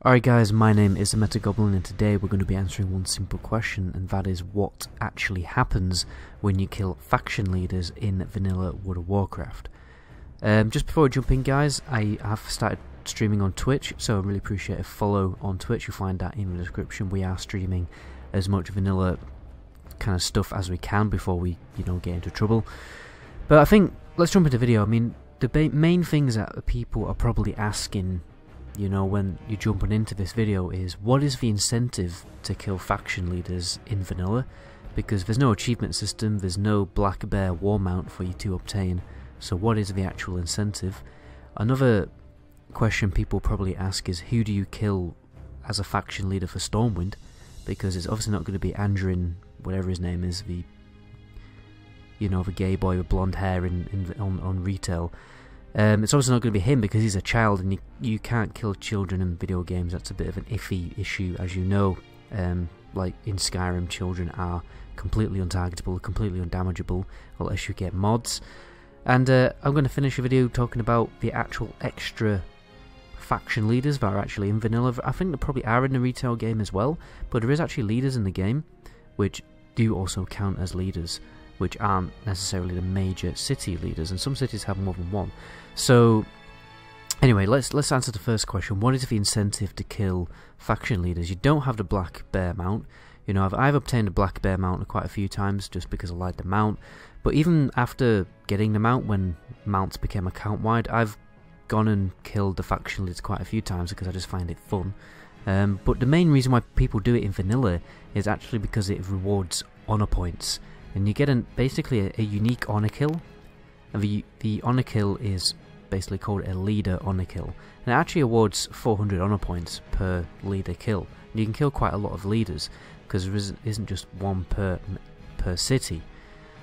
Alright guys, my name is the Meta Goblin and today we're going to be answering one simple question, and that is what actually happens when you kill faction leaders in vanilla World of Warcraft. Just before I jump in guys, I have started streaming on Twitch, so I really appreciate a follow on Twitch. You'll find that in the description. We are streaming as much vanilla kind of stuff as we can before we, get into trouble. But I think, let's jump into the video. I mean, the main things that people are probably asking when you're jumping into this video is, what is the incentive to kill faction leaders in vanilla? Because there's no achievement system, there's no black bear war mount for you to obtain, so what is the actual incentive? Another question people probably ask is, who do you kill as a faction leader for Stormwind? Because it's obviously not going to be Andrin, whatever his name is, the gay boy with blonde hair on retail. It's obviously not going to be him because he's a child, and you can't kill children in video games. That's a bit of an iffy issue, as you know. Like in Skyrim, children are completely untargetable, completely undamageable, unless you get mods. And I'm going to finish the video talking about the actual extra faction leaders that are actually in vanilla. I think there probably are in the retail game as well, but there is actually leaders in the game, which do also count as leaders, which aren't necessarily the major city leaders, and some cities have more than one. So anyway, let's answer the first question. What is the incentive to kill faction leaders? You don't have the black bear mount. I've obtained a black bear mount quite a few times just because I like the mount, but even after getting the mount, when mounts became account wide, I've gone and killed the faction leaders quite a few times because I just find it fun. But the main reason why people do it in vanilla is actually because it rewards honor points, and you get basically a unique honor kill. And the honor kill is basically called a leader honor kill, and it actually awards 400 honor points per leader kill. And you can kill quite a lot of leaders because there isn't just one per city.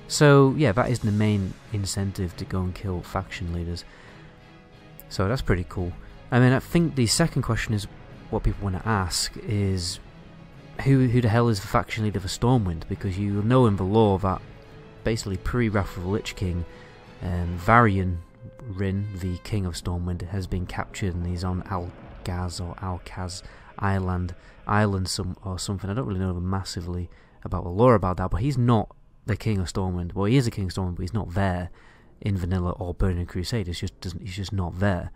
So yeah, that is the main incentive to go and kill faction leaders. So that's pretty cool. I mean, I think the second question is, what people want to ask is, who the hell is the faction leader for Stormwind? Because you know in the lore that basically pre-Wrath of the Lich King, Varian Rin, the king of Stormwind, has been captured, and he's on Algaz or Alcaz Island or something. I don't really know massively about the lore about that, but he's not the king of Stormwind. Well, he is the king of Stormwind, but he's not there in vanilla or Burning Crusade. He's just not there.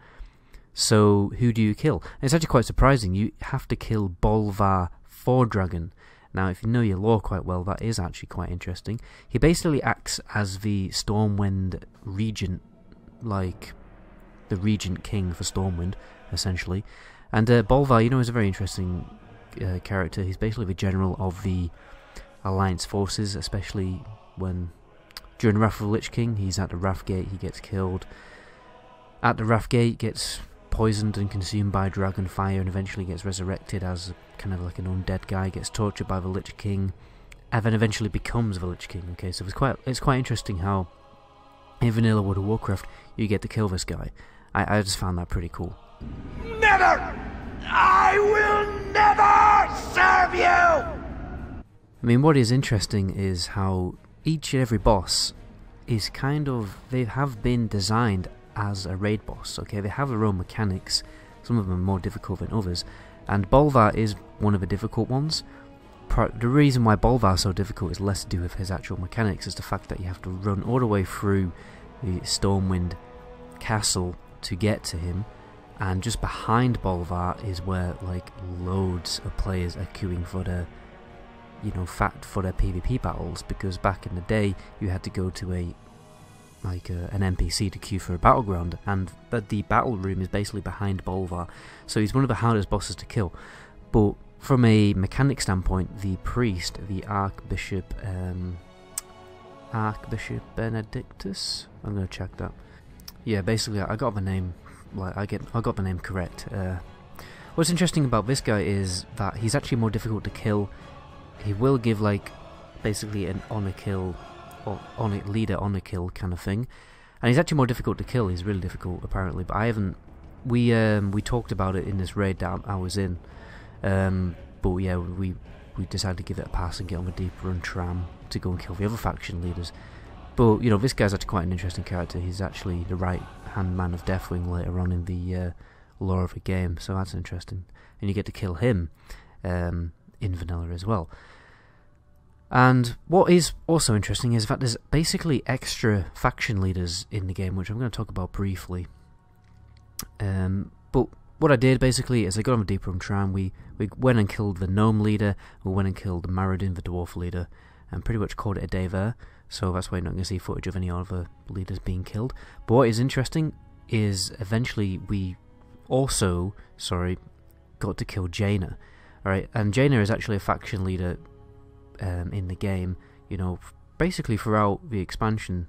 So who do you kill? And it's actually quite surprising. You have to kill Bolvar Fordragon. Now, if you know your lore quite well, that is actually quite interesting. He basically acts as the Stormwind regent, like the regent king for Stormwind, essentially. And Bolvar, is a very interesting character. He's basically the general of the Alliance forces, especially when during Wrath of the Lich King, he's at the Wrathgate, he gets killed. At the Wrathgate, gets poisoned and consumed by dragon fire, and eventually gets resurrected as kind of like an undead guy, gets tortured by the Lich King, and then eventually becomes the Lich King. Okay, so it's quite interesting how in vanilla World of Warcraft you get to kill this guy. I just found that pretty cool. Never! I will never serve you! I mean, what is interesting is how each and every boss is they have been designed as a raid boss. Okay, they have their own mechanics. Some of them are more difficult than others, and Bolvar is one of the difficult ones. The reason why Bolvar is so difficult is less to do with his actual mechanics, is the fact that you have to run all the way through the Stormwind castle to get to him, and just behind Bolvar is where like loads of players are queuing for their for their PvP battles, because back in the day you had to go to an NPC to queue for a battleground, and the battle room is basically behind Bolvar, so he's one of the hardest bosses to kill. But from a mechanic standpoint, the priest, the Archbishop Benedictus, I'm gonna check that. Yeah, basically I got the name, I got the name correct. What's interesting about this guy is that he's actually more difficult to kill. He will give basically an honor kill, or leader honor kill kind of thing, and he's actually more difficult to kill. He's really difficult apparently, but I haven't. We talked about it in this raid that I was in, but yeah, we decided to give it a pass and get on the deep run tram to go and kill the other faction leaders. But this guy's actually quite an interesting character. He's actually the right hand man of Deathwing later on in the lore of the game, so that's interesting. And you get to kill him in vanilla as well. And what is also interesting is that there's basically extra faction leaders in the game, which I'm going to talk about briefly. But what I did basically is I got on a deep room tram. We went and killed the gnome leader, we went and killed Maradin, the dwarf leader, and pretty much called it a day there. So that's why you're not going to see footage of any other leaders being killed. But what is interesting is eventually we also, got to kill Jaina. Alright, and Jaina is actually a faction leader in the game, you know, basically throughout the expansion,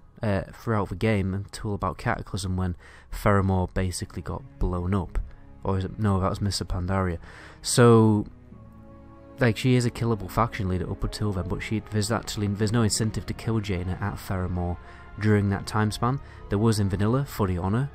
throughout the game until about Cataclysm, when Theramore basically got blown up. Or is it? No, that was Mr. Pandaria. So, like, she is a killable faction leader up until then, but there's no incentive to kill Jaina at Theramore during that time span. There was in vanilla for the honor,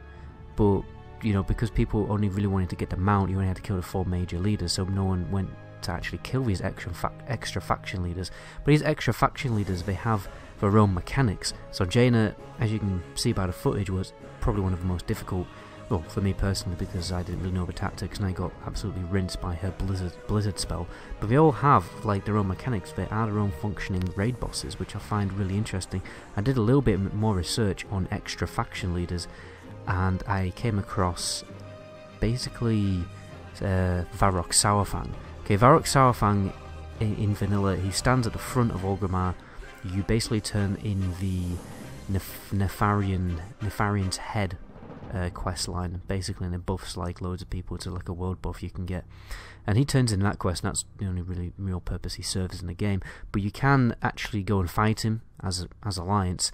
but you know, because people only really wanted to get the mount, you only had to kill the 4 major leaders, so no one went to actually kill these extra faction leaders. But these extra faction leaders, they have their own mechanics. So Jaina, as you can see by the footage, was probably one of the most difficult, well, for me personally, because I didn't really know the tactics and I got absolutely rinsed by her blizzard spell. But they all have like their own mechanics. They are their own functioning raid bosses, which I find really interesting. I did a little bit more research on extra faction leaders, and I came across basically Varrock Sourfang. Okay, Varrock Sourfang in vanilla, he stands at the front of Orgrimmar. You basically turn in the Nefarian's Head quest line, basically, and it buffs like loads of people. It's like a world buff you can get, and he turns in that quest, and that's the only really real purpose he serves in the game. But you can actually go and fight him as Alliance,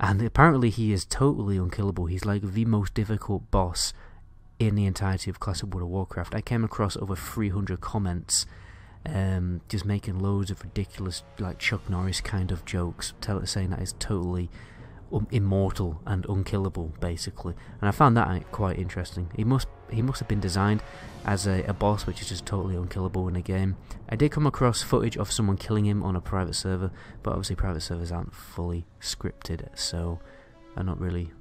and apparently he is totally unkillable. He's like the most difficult boss in the entirety of classic World of Warcraft. I came across over 300 comments just making loads of ridiculous, like Chuck Norris kind of jokes, saying that he's totally immortal and unkillable, basically. And I found that quite interesting. He must have been designed as a boss which is just totally unkillable in a game. I did come across footage of someone killing him on a private server, but obviously private servers aren't fully scripted, so we're not really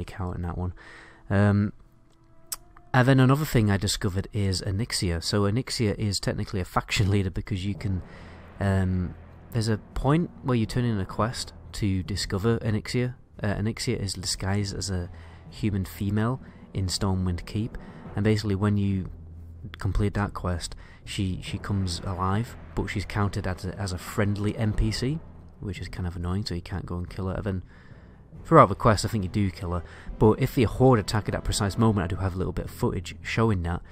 counting that one. And then another thing I discovered is Onyxia. So Onyxia is technically a faction leader because you can... there's a point where you turn in a quest to discover Onyxia. Onyxia is disguised as a human female in Stormwind Keep, and basically when you complete that quest, she comes alive, but she's counted as a friendly NPC, which is kind of annoying, so you can't go and kill her. And then throughout the quest, I think you do kill her, but if the Horde attack at that precise moment, I do have a little bit of footage showing that,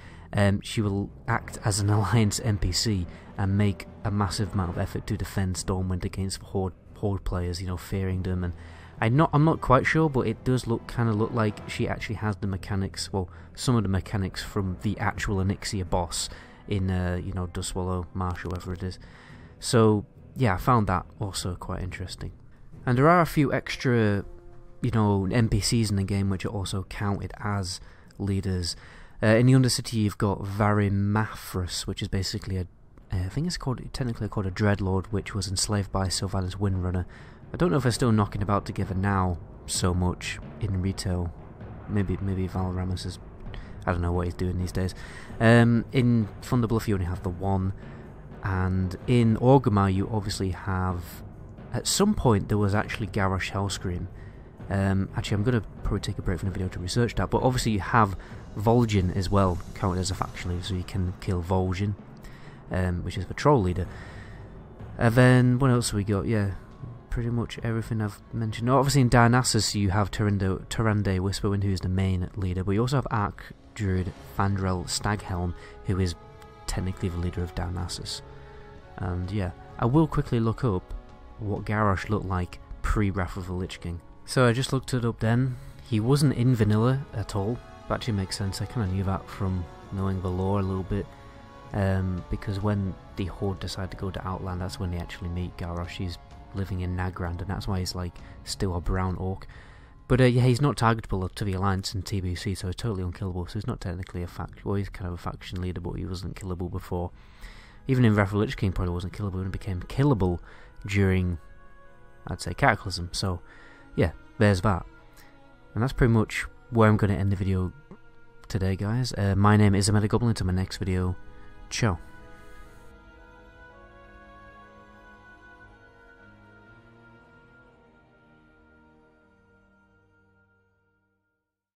she will act as an Alliance NPC and make a massive amount of effort to defend Stormwind against Horde players, you know, fearing them. And I'm not quite sure, but it does kind of look like she actually has the mechanics, well, some of the mechanics from the actual Onyxia boss in, you know, Dustswallow Marsh or whatever it is. So, yeah, I found that also quite interesting. And there are a few extra, you know, NPCs in the game which are also counted as leaders. In the Undercity, you've got Varimathras, which is basically I think it's technically called a Dreadlord, which was enslaved by Sylvanas Windrunner. I don't know if they're still knocking about together now so much in retail. Maybe Valramus is... I don't know what he's doing these days. In Thunderbluff you only have the one, and in Orgrimmar you obviously have... At some point there was actually Garrosh Hellscream. Actually, I'm going to probably take a break from the video to research that, but obviously you have Vol'jin as well, counted as a faction leader, so you can kill Vol'jin, which is the troll leader. And then, what else have we got? Yeah, pretty much everything I've mentioned. Now, obviously in Dionysus you have Tyrande Whisperwind, who is the main leader, but you also have Archdruid Fandrel Staghelm, who is technically the leader of Dionysus. And yeah, I will quickly look up what Garrosh looked like pre-Wrath of the Lich King. So I just looked it up then. He wasn't in vanilla at all. That actually makes sense. I kind of knew that from knowing the lore a little bit. Because when the Horde decide to go to Outland, that's when they actually meet Garrosh. He's living in Nagrand, and that's why he's like still a brown orc. But yeah, he's not targetable to the Alliance and TBC, so he's totally unkillable. So he's not technically a faction. Well, he's kind of a faction leader, but he wasn't killable before. Even in Wrath of the Lich King, probably wasn't killable, and became killable during, I'd say, Cataclysm. So yeah, there's that. And that's pretty much where I'm going to end the video today, guys. My name is Amanda Goblin. Until my next video, ciao.